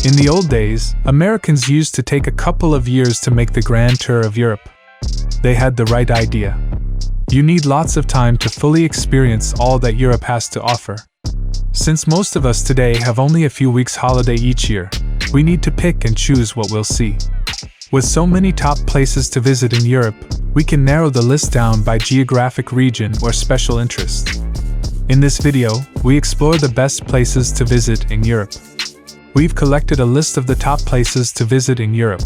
In the old days, Americans used to take a couple of years to make the grand tour of Europe. They had the right idea. You need lots of time to fully experience all that Europe has to offer. Since most of us today have only a few weeks holiday each year, we need to pick and choose what we'll see. With so many top places to visit in Europe, we can narrow the list down by geographic region or special interest. In this video, we explore the best places to visit in Europe. We've collected a list of the top places to visit in Europe,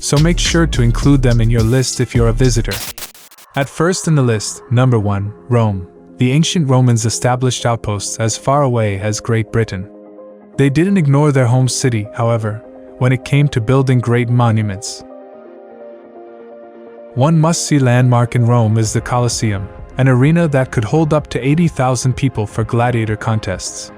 so make sure to include them in your list if you're a visitor. At first in the list, number 1, Rome. The ancient Romans established outposts as far away as Great Britain. They didn't ignore their home city, however, when it came to building great monuments. One must-see landmark in Rome is the Colosseum, an arena that could hold up to 80,000 people for gladiator contests.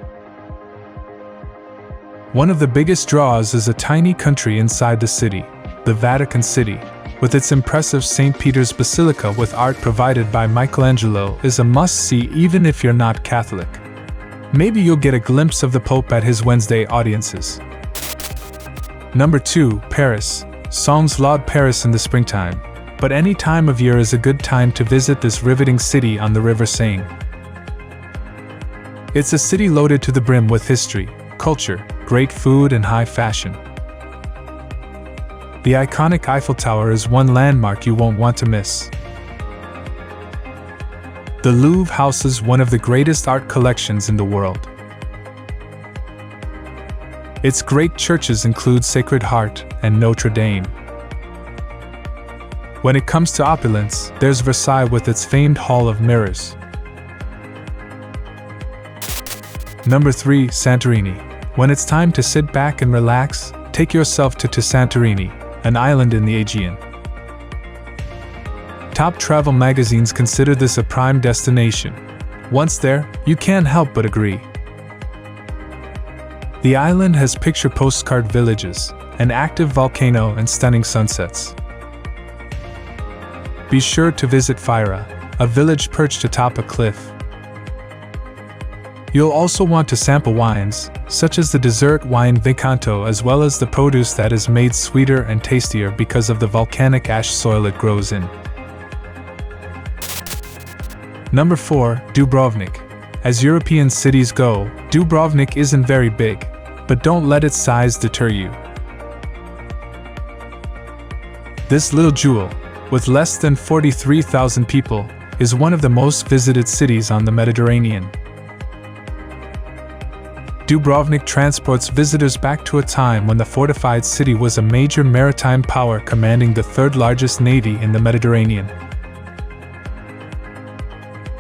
One of the biggest draws is a tiny country inside the city, the Vatican City, with its impressive St. Peter's Basilica with art provided by Michelangelo is a must-see even if you're not Catholic. Maybe you'll get a glimpse of the Pope at his Wednesday audiences. Number 2, Paris. Songs laud Paris in the springtime, but any time of year is a good time to visit this riveting city on the River Seine. It's a city loaded to the brim with history, culture, great food and high fashion. The iconic Eiffel Tower is one landmark you won't want to miss. The Louvre houses one of the greatest art collections in the world. Its great churches include Sacred Heart and Notre Dame. When it comes to opulence, there's Versailles with its famed Hall of Mirrors. Number 3, Santorini. When it's time to sit back and relax, take yourself to Santorini, an island in the Aegean. Top travel magazines consider this a prime destination. Once there, you can't help but agree. The island has picture postcard villages, an active volcano and stunning sunsets. Be sure to visit Fira, a village perched atop a cliff. You'll also want to sample wines, such as the dessert wine Vicanto, as well as the produce that is made sweeter and tastier because of the volcanic ash soil it grows in. Number 4, Dubrovnik. As European cities go, Dubrovnik isn't very big, but don't let its size deter you. This little jewel, with less than 43,000 people, is one of the most visited cities on the Mediterranean. Dubrovnik transports visitors back to a time when the fortified city was a major maritime power commanding the third largest navy in the Mediterranean.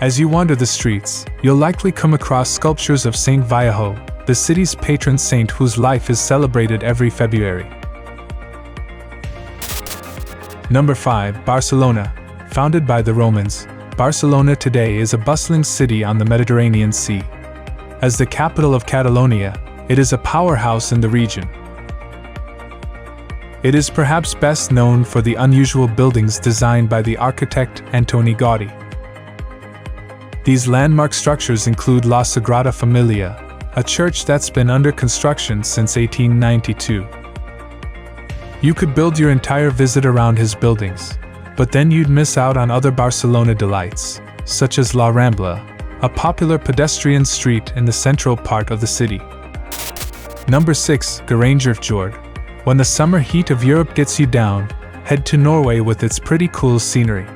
As you wander the streets, you'll likely come across sculptures of Saint Vallejo, the city's patron saint whose life is celebrated every February. Number 5, Barcelona. Founded by the Romans, Barcelona today is a bustling city on the Mediterranean Sea. As the capital of Catalonia, it is a powerhouse in the region. It is perhaps best known for the unusual buildings designed by the architect Antoni Gaudí. These landmark structures include La Sagrada Familia, a church that's been under construction since 1892. You could build your entire visit around his buildings, but then you'd miss out on other Barcelona delights, such as La Rambla, a popular pedestrian street in the central part of the city. Number 6, Geirangerfjord. When the summer heat of Europe gets you down, head to Norway with its pretty cool scenery.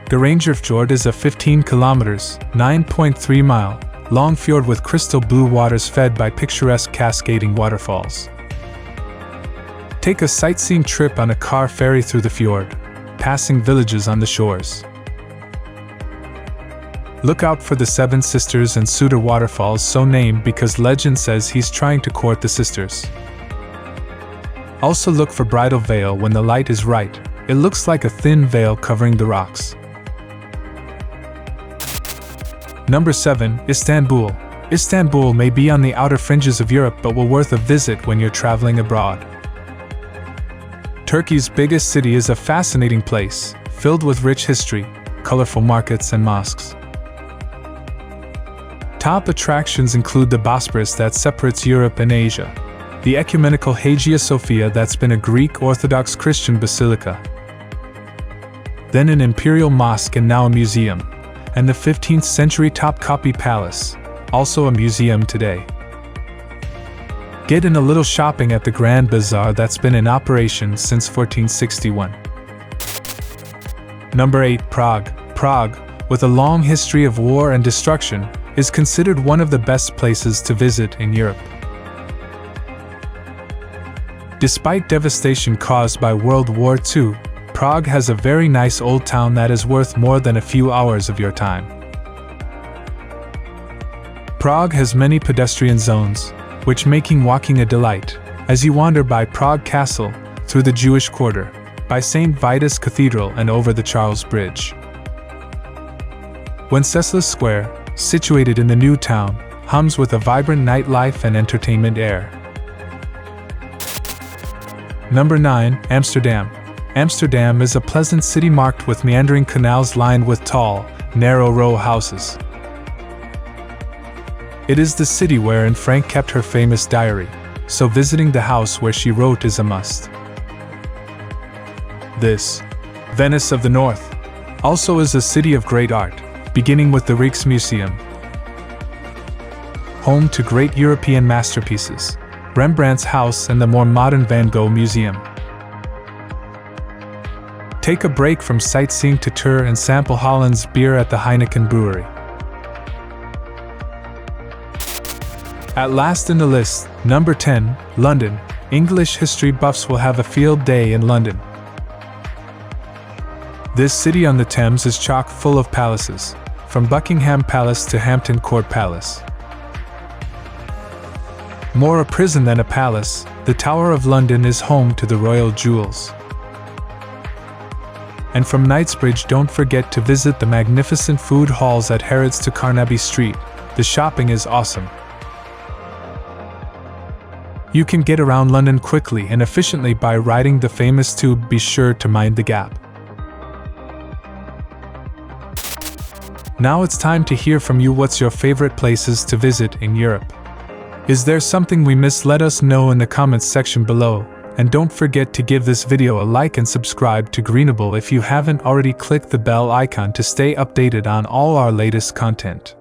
Geirangerfjord is a 15 kilometers, 9.3 mile, long fjord with crystal blue waters fed by picturesque cascading waterfalls. Take a sightseeing trip on a car ferry through the fjord, passing villages on the shores. Look out for the Seven Sisters and Suder waterfalls, so named because legend says he's trying to court the sisters. Also look for Bridal Veil when the light is right. It looks like a thin veil covering the rocks. Number 7, Istanbul. Istanbul may be on the outer fringes of Europe but will worth a visit when you're traveling abroad. Turkey's biggest city is a fascinating place, filled with rich history, colorful markets and mosques. Top attractions include the Bosporus that separates Europe and Asia, the ecumenical Hagia Sophia that's been a Greek Orthodox Christian basilica, then an imperial mosque and now a museum, and the 15th century Topkapi Palace, also a museum today. Get in a little shopping at the Grand Bazaar that's been in operation since 1461. Number 8. Prague. Prague, with a long history of war and destruction, is considered one of the best places to visit in Europe. Despite devastation caused by World War II, Prague has a very nice old town that is worth more than a few hours of your time. Prague has many pedestrian zones, which making walking a delight, as you wander by Prague Castle, through the Jewish Quarter, by St. Vitus Cathedral and over the Charles Bridge. Wenceslas Square, situated in the new town, hums with a vibrant nightlife and entertainment air. Number 9. Amsterdam. Amsterdam is a pleasant city marked with meandering canals lined with tall, narrow row houses. It is the city where Anne Frank kept her famous diary, so visiting the house where she wrote is a must. This, Venice of the North, also is a city of great art, beginning with the Rijksmuseum, home to great European masterpieces, Rembrandt's house and the more modern Van Gogh Museum. Take a break from sightseeing to tour and sample Holland's beer at the Heineken Brewery. At last in the list, number 10, London. English history buffs will have a field day in London. This city on the Thames is chock full of palaces, from Buckingham Palace to Hampton Court Palace. More a prison than a palace, the Tower of London is home to the royal jewels. And from Knightsbridge, don't forget to visit the magnificent food halls at Harrods to Carnaby Street. The shopping is awesome. You can get around London quickly and efficiently by riding the famous tube. Be sure to mind the gap. Now it's time to hear from you. What's your favorite places to visit in Europe? Is there something we missed? Let us know in the comments section below. And don't forget to give this video a like and subscribe to Greenable if you haven't already. Click the bell icon to stay updated on all our latest content.